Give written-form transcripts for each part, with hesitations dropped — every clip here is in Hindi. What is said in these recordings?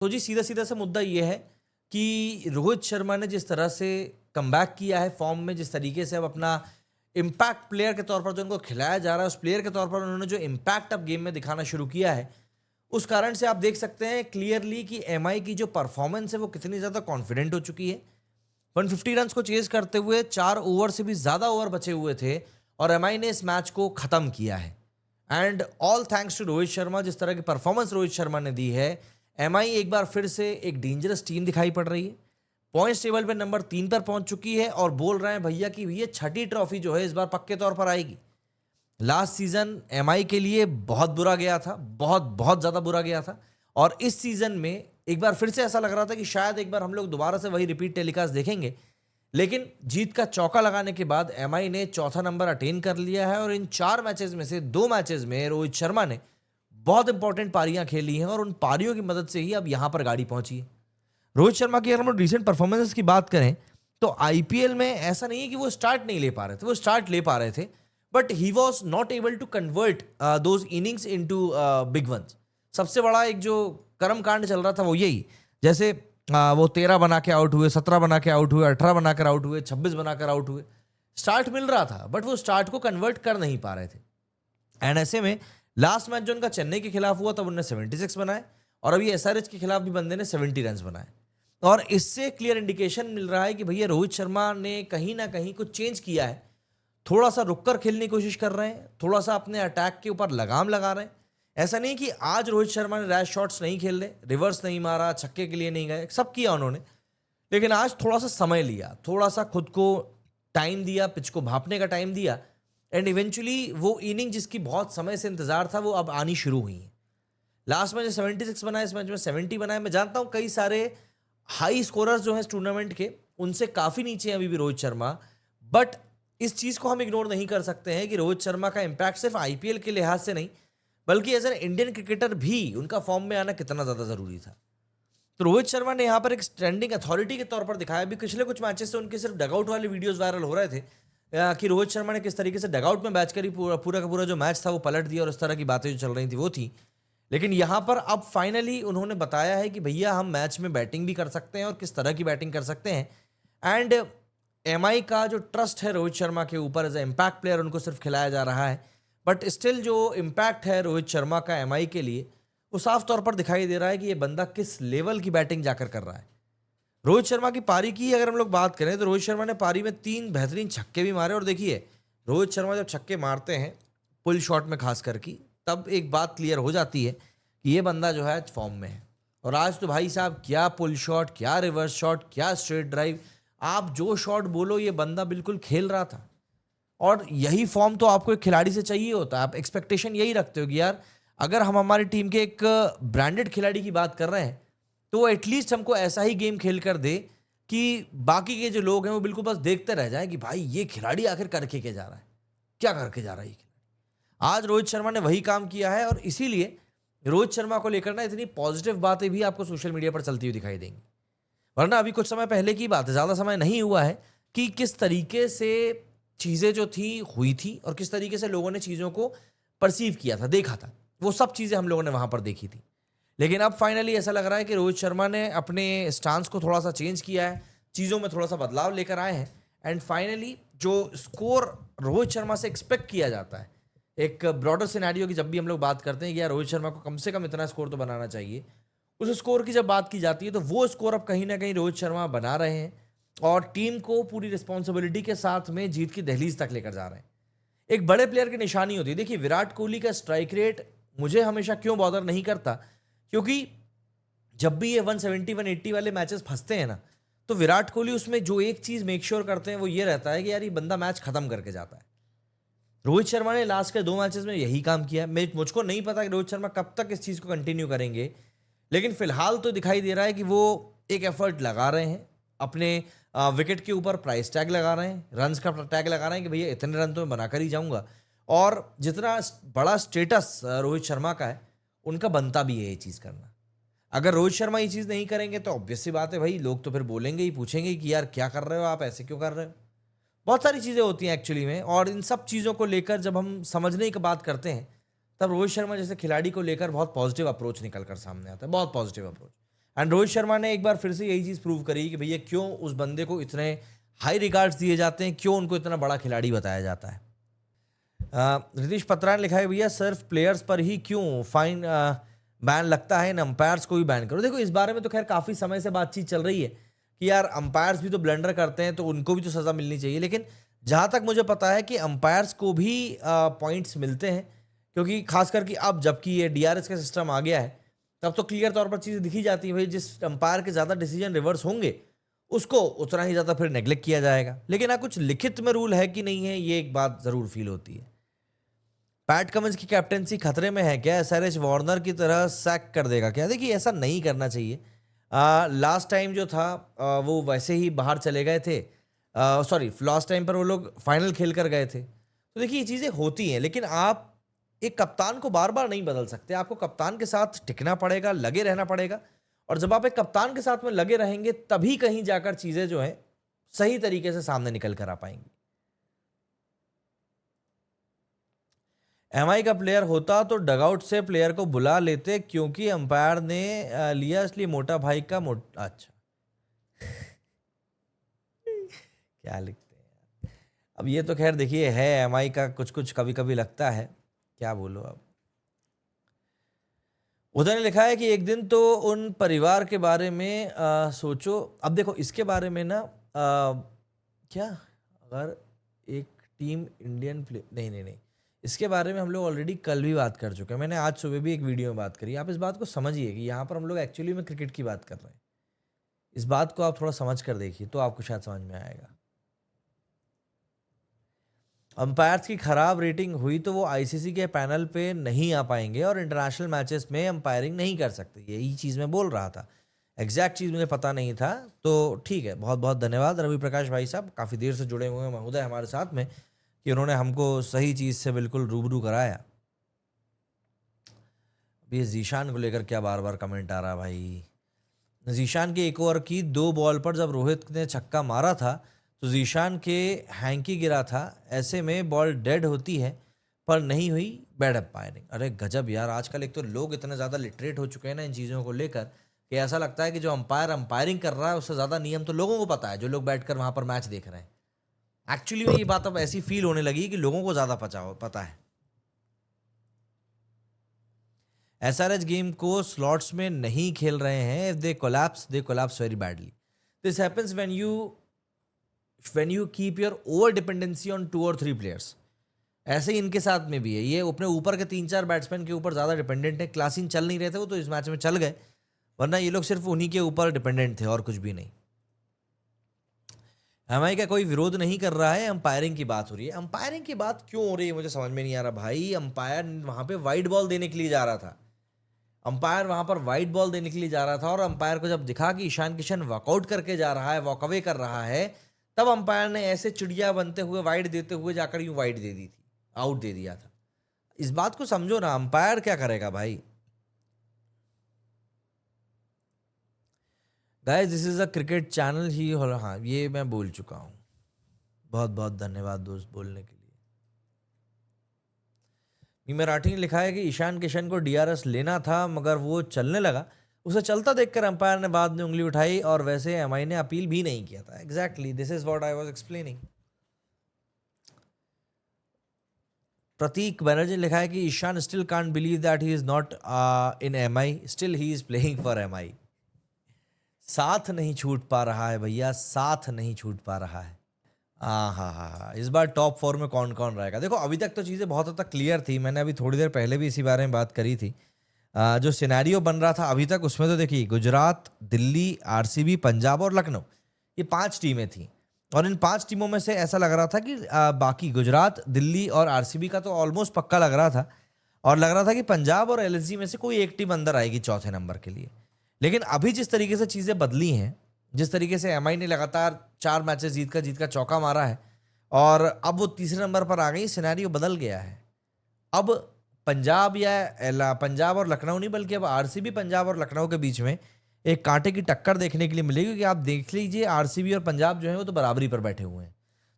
तो जी सीधा सीधा सा मुद्दा ये है कि रोहित शर्मा ने जिस तरह से कमबैक किया है फॉर्म में, जिस तरीके से अब अपना इम्पैक्ट प्लेयर के तौर पर जो उनको खिलाया जा रहा है, उस प्लेयर के तौर पर उन्होंने जो इम्पैक्ट अब गेम में दिखाना शुरू किया है, उस कारण से आप देख सकते हैं क्लियरली कि एमआई की जो परफॉर्मेंस है वो कितनी ज़्यादा कॉन्फिडेंट हो चुकी है। 150 रन को चेज करते हुए 4 ओवर से भी ज़्यादा ओवर बचे हुए थे और एमआई ने इस मैच को ख़त्म किया है। And all thanks to Rohit Sharma. जिस तरह की परफॉर्मेंस रोहित शर्मा ने दी है, एमआई एक बार फिर से एक डेंजरस टीम दिखाई पड़ रही है। पॉइंट्स टेबल पे नंबर 3 पर पहुंच चुकी है और बोल रहे हैं भैया कि ये छठी ट्रॉफी जो है इस बार पक्के तौर पर आएगी। लास्ट सीजन एमआई के लिए बहुत बुरा गया था, बहुत बहुत ज़्यादा बुरा गया था। और इस सीजन में एक बार फिर से ऐसा लग रहा था कि शायद एक बार हम लोग दोबारा से वही रिपीट टेलीकास्ट देखेंगे। लेकिन जीत का चौका लगाने के बाद एमआई ने चौथा नंबर अटेन कर लिया है और इन 4 मैचेस में से 2 मैचेस में रोहित शर्मा ने बहुत इंपॉर्टेंट पारियां खेली हैं और उन पारियों की मदद से ही अब यहां पर गाड़ी पहुंची है। रोहित शर्मा की अगर हम रिसेंट परफॉर्मेंस की बात करें तो आईपीएल में ऐसा नहीं है कि वो स्टार्ट नहीं ले पा रहे थे, वो स्टार्ट ले पा रहे थे, but he was not able to convert those innings into big ones. सबसे बड़ा एक जो कर्म कांड चल रहा था वो यही, जैसे वो 13 बना के आउट हुए, 17 बना के आउट हुए, 18 बनाकर आउट हुए, 26 बनाकर आउट हुए। स्टार्ट मिल रहा था बट वो स्टार्ट को कन्वर्ट कर नहीं पा रहे थे। एंड ऐसे में लास्ट मैच जो उनका चेन्नई के खिलाफ हुआ तब उन्होंने 76 बनाए और अभी एसआरएच के खिलाफ भी बंदे ने 70 रन बनाए। और इससे क्लियर इंडिकेशन मिल रहा है कि भैया रोहित शर्मा ने कहीं ना कहीं कुछ चेंज किया है। थोड़ा सा रुक कर खेलने की कोशिश कर रहे हैं, थोड़ा सा अपने अटैक के ऊपर लगाम लगा रहे हैं। ऐसा नहीं कि आज रोहित शर्मा ने रैश शॉट्स नहीं खेल रहे, रिवर्स नहीं मारा, छक्के के लिए नहीं गए, सब किया उन्होंने, लेकिन आज थोड़ा सा समय लिया, थोड़ा सा खुद को टाइम दिया, पिच को भापने का टाइम दिया। एंड इवेंचुअली वो इनिंग जिसकी बहुत समय से इंतजार था वो अब आनी शुरू हुई है। लास्ट मैच 76 बनाए, इस मैच में 70 बनाए। मैं जानता हूँ कई सारे हाई स्कोरर्स जो हैं इस टूर्नामेंट के उनसे काफ़ी नीचे हैं अभी भी रोहित शर्मा, बट इस चीज़ को हम इग्नोर नहीं कर सकते हैं कि रोहित शर्मा का इम्पैक्ट सिर्फ आईपीएल के लिहाज से नहीं बल्कि एज एन इंडियन क्रिकेटर भी उनका फॉर्म में आना कितना ज़्यादा ज़रूरी था। तो रोहित शर्मा ने यहाँ पर एक स्टैंडिंग अथॉरिटी के तौर पर दिखाया। अभी पिछले कुछ मैचेस से उनके सिर्फ डगआउट वाले वीडियोस वायरल हो रहे थे कि रोहित शर्मा ने किस तरीके से डगआउट में बैच कर ही पूरा का पूरा जो मैच था वो पलट दिया और इस तरह की बातें जो चल रही थी वो थी। लेकिन यहाँ पर अब फाइनली उन्होंने बताया है कि भैया हम मैच में बैटिंग भी कर सकते हैं और किस तरह की बैटिंग कर सकते हैं। एंड एमआई का जो ट्रस्ट है रोहित शर्मा के ऊपर एज ए इम्पैक्ट प्लेयर उनको सिर्फ खिलाया जा रहा है, बट स्टिल जो इम्पैक्ट है रोहित शर्मा का एमआई के लिए वो साफ तौर पर दिखाई दे रहा है कि ये बंदा किस लेवल की बैटिंग जाकर कर रहा है। रोहित शर्मा की पारी की अगर हम लोग बात करें तो रोहित शर्मा ने पारी में 3 बेहतरीन छक्के भी मारे। और देखिए रोहित शर्मा जब छक्के मारते हैं पुल शॉट में खास करके, तब एक बात क्लियर हो जाती है कि ये बंदा जो है फॉर्म में है। और आज तो भाई साहब क्या पुल शॉट, क्या रिवर्स शॉट, क्या स्ट्रेट ड्राइव, आप जो शॉट बोलो ये बंदा बिल्कुल खेल रहा था। और यही फॉर्म तो आपको एक खिलाड़ी से चाहिए होता है। आप एक्सपेक्टेशन यही रखते हो कि यार अगर हम हमारी टीम के एक ब्रांडेड खिलाड़ी की बात कर रहे हैं तो एटलीस्ट हमको ऐसा ही गेम खेल कर दे कि बाकी के जो लोग हैं वो बिल्कुल बस देखते रह जाएं कि भाई ये खिलाड़ी आखिर करके क्या जा रहा है, क्या करके जा रहा है ये खिलाड़ी। आज रोहित शर्मा ने वही काम किया है और इसीलिए रोहित शर्मा को लेकर ना इतनी पॉजिटिव बातें भी आपको सोशल मीडिया पर चलती हुई दिखाई देंगी। वरना अभी कुछ समय पहले की बात है, ज़्यादा समय नहीं हुआ है, कि किस तरीके से चीज़ें जो थी हुई थी और किस तरीके से लोगों ने चीज़ों को परसीव किया था, देखा था, वो सब चीज़ें हम लोगों ने वहाँ पर देखी थी। लेकिन अब फाइनली ऐसा लग रहा है कि रोहित शर्मा ने अपने स्टांस को थोड़ा सा चेंज किया है, चीज़ों में थोड़ा सा बदलाव लेकर आए हैं। एंड फाइनली जो स्कोर रोहित शर्मा से एक्सपेक्ट किया जाता है, एक ब्रॉडर सिनेरियो की जब भी हम लोग बात करते हैं कि यार रोहित शर्मा को कम से कम इतना स्कोर तो बनाना चाहिए, उस स्कोर की जब बात की जाती है तो वो स्कोर अब कहीं ना कहीं रोहित शर्मा बना रहे हैं और टीम को पूरी रिस्पॉन्सिबिलिटी के साथ में जीत की दहलीज तक लेकर जा रहे हैं। एक बड़े प्लेयर की निशानी होती है। देखिए विराट कोहली का स्ट्राइक रेट मुझे हमेशा क्यों बॉदर नहीं करता, क्योंकि जब भी ये 170 180 वाले मैचेस फंसते हैं ना, तो विराट कोहली उसमें जो एक चीज़ मेक श्योर करते हैं वो ये रहता है कि यार ये बंदा मैच खत्म करके जाता है। रोहित शर्मा ने लास्ट के 2 मैचेस में यही काम किया। मुझको नहीं पता कि रोहित शर्मा कब तक इस चीज़ को कंटिन्यू करेंगे, लेकिन फिलहाल तो दिखाई दे रहा है कि वो एक एफर्ट लगा रहे हैं, अपने विकेट के ऊपर प्राइस टैग लगा रहे हैं, रन्स का टैग लगा रहे हैं कि भैया इतने रन तो मैं बनाकर ही जाऊंगा। और जितना बड़ा स्टेटस रोहित शर्मा का है, उनका बनता भी है ये चीज़ करना। अगर रोहित शर्मा ये चीज़ नहीं करेंगे तो ऑब्वियस सी बात है भाई, लोग तो फिर बोलेंगे ही, पूछेंगे कि यार क्या कर रहे हो आप, ऐसे क्यों कर रहे हो। बहुत सारी चीज़ें होती हैं एक्चुअली में, और इन सब चीज़ों को लेकर जब हम समझने की बात करते हैं तब रोहित शर्मा जैसे खिलाड़ी को लेकर बहुत पॉजिटिव अप्रोच निकल कर सामने आता है, बहुत positive approach. And Rohit Sharma ने एक बार फिर से यही चीज़ प्रूव करी कि भैया क्यों उस बंदे को इतने हाई रिगार्ड्स दिए जाते हैं, क्यों उनको इतना बड़ा खिलाड़ी बताया जाता है। रितेश पत्रा ने लिखा है भैया सिर्फ प्लेयर्स पर ही क्यों फाइन बैन लगता है, इन अंपायर्स को भी बैन करो। देखो इस बारे में तो खैर काफ़ी समय से बातचीत चल रही है कि यार अंपायर्स भी तो ब्लंडर करते हैं तो उनको भी तो सज़ा मिलनी चाहिए, लेकिन जहाँ तक मुझे पता है कि अंपायर्स को भी पॉइंट्स मिलते हैं, क्योंकि खासकर कि अब जबकि ये DRS का सिस्टम आ गया है तब तो क्लियर तौर पर चीज़ें दिखी जाती हैं भाई, जिस अंपायर के ज़्यादा डिसीजन रिवर्स होंगे उसको उतना ही ज़्यादा फिर नेग्लेक्ट किया जाएगा। लेकिन हाँ, कुछ लिखित में रूल है कि नहीं है, ये एक बात ज़रूर फील होती है। पैट कमिंस की कैप्टेंसी खतरे में है क्या? SRH वार्नर की तरह सैक कर देगा क्या? देखिए ऐसा नहीं करना चाहिए। लास्ट टाइम जो था वो वैसे ही बाहर चले गए थे, सॉरी लास्ट टाइम पर वो लोग फाइनल खेल कर गए थे। तो देखिए ये चीज़ें होती हैं, लेकिन आप एक कप्तान को बार बार नहीं बदल सकते। आपको कप्तान के साथ टिकना पड़ेगा, लगे रहना पड़ेगा, और जब आप एक कप्तान के साथ में लगे रहेंगे तभी कहीं जाकर चीज़ें जो हैं सही तरीके से सामने निकल कर आ पाएंगी। MI का प्लेयर होता तो डगआउट से प्लेयर को बुला लेते, क्योंकि अंपायर ने लिया इसलिए मोटा भाई का अच्छा क्या लिखते हैं अब ये तो खैर देखिए है MI का कुछ कुछ कभी कभी लगता है, क्या बोलो अब। उधर ने लिखा है कि एक दिन तो उन परिवार के बारे में सोचो। अब देखो इसके बारे में ना क्या, अगर एक टीम इंडियन प्ले नहीं, इसके बारे में हम लोग ऑलरेडी कल भी बात कर चुके हैं। मैंने आज सुबह भी एक वीडियो में बात करी। आप इस बात को समझिए कि यहाँ पर हम लोग एक्चुअली में क्रिकेट की बात कर रहे हैं। इस बात को आप थोड़ा समझ कर देखिए तो आपको शायद समझ में आएगा। अंपायर्स की खराब रेटिंग हुई तो वो ICC के पैनल पे नहीं आ पाएंगे और इंटरनेशनल मैचेस में अंपायरिंग नहीं कर सकते, यही चीज़ मैं बोल रहा था। एग्जैक्ट चीज़ मुझे पता नहीं था, तो ठीक है। बहुत बहुत धन्यवाद रवि प्रकाश भाई साहब, काफ़ी देर से जुड़े हुए हैं महोदय हमारे साथ में, कि उन्होंने हमको सही चीज़ से बिल्कुल रूबरू कराया। अब ये जीशान को लेकर क्या बार बार कमेंट आ रहा भाई। जीशान के एक ओवर की 2 बॉल पर जब रोहित ने छक्का मारा था तो जीशान के हैंकी गिरा था, ऐसे में बॉल डेड होती है पर नहीं हुई बैड अंपायरिंग। अरे गजब यार, आजकल एक तो लोग इतने ज़्यादा लिटरेट हो चुके हैं ना इन चीज़ों को लेकर कि ऐसा लगता है कि जो अंपायरिंग कर रहा है उससे ज़्यादा नियम तो लोगों को पता है, जो लोग बैठकर वहाँ पर मैच देख रहे हैं। एक्चुअली में ये बात अब ऐसी फील होने लगी कि लोगों को ज़्यादा पता है। SRH गेम को स्लॉट्स में नहीं खेल रहे हैं। If they collapse very badly. This happens when you keep your over dependency on 2 or 3 players। ऐसे ही इनके साथ में भी है, ये अपने ऊपर के 3-4 बैट्समैन के ऊपर ज़्यादा डिपेंडेंट है। क्लासिन चल नहीं रहे थे वो तो इस मैच में चल गए, वरना ये लोग सिर्फ उन्हीं के ऊपर डिपेंडेंट थे और कुछ भी नहीं। MI का कोई विरोध नहीं कर रहा है, अंपायरिंग की बात हो रही है। अंपायरिंग की बात क्यों हो रही है मुझे समझ में नहीं आ रहा भाई। अंपायर वहाँ पे वाइड बॉल देने के लिए जा रहा था, अंपायर वहाँ पर वाइड बॉल देने के लिए जा रहा था, और अंपायर को जब दिखा कि ईशान किशन वॉकआउट करके जा रहा है, वॉकअवे कर रहा है, तब अंपायर ने ऐसे चिड़िया बनते हुए वाइड देते हुए जाकर यूं वाइड दे दी थी, आउट दे दिया था। इस बात को समझो ना, अंपायर क्या करेगा भाई। Guys this is a cricket channel ही, हाँ ये मैं बोल चुका हूँ। बहुत बहुत धन्यवाद दोस्त बोलने के लिए। मराठी ने लिखा है कि ईशान किशन को DRS लेना था मगर वो चलने लगा, उसे चलता देखकर अंपायर ने बाद में उंगली उठाई, और वैसे MI ने अपील भी नहीं किया था। Exactly this is what I was explaining. Prateek Banerjee ने लिखा है कि Ishan still can't believe that he is not in MI, still he is playing for MI। साथ नहीं छूट पा रहा है भैया, साथ नहीं छूट पा रहा है। हाँ, इस बार टॉप 4 में कौन कौन रहेगा। देखो अभी तक तो चीज़ें बहुत हद तक क्लियर थी, मैंने अभी थोड़ी देर पहले भी इसी बारे में बात करी थी। जो सिनेरियो बन रहा था अभी तक उसमें तो देखिए गुजरात, दिल्ली, RCB, पंजाब और लखनऊ, ये 5 टीमें थी, और इन 5 टीमों में से ऐसा लग रहा था कि बाकी गुजरात, दिल्ली और RCB का तो ऑलमोस्ट पक्का लग रहा था, और लग रहा था कि पंजाब और LSG में से कोई एक टीम अंदर आएगी चौथे नंबर के लिए। लेकिन अभी जिस तरीके से चीज़ें बदली हैं, जिस तरीके से MI ने लगातार 4 मैचेस जीत का चौका मारा है और अब वो तीसरे नंबर पर आ गई, सिनेरियो बदल गया है। अब पंजाब और लखनऊ नहीं, बल्कि अब RCB, पंजाब और लखनऊ के बीच में एक कांटे की टक्कर देखने के लिए मिलेगी, क्योंकि आप देख लीजिए RCB और पंजाब जो है वो तो बराबरी पर बैठे हुए हैं।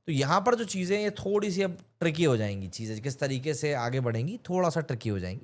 तो यहाँ पर जो चीज़ें ये थोड़ी सी अब ट्रिकी हो जाएंगी, चीज़ें किस तरीके से आगे बढ़ेंगी थोड़ा सा ट्रिकी हो जाएंगी।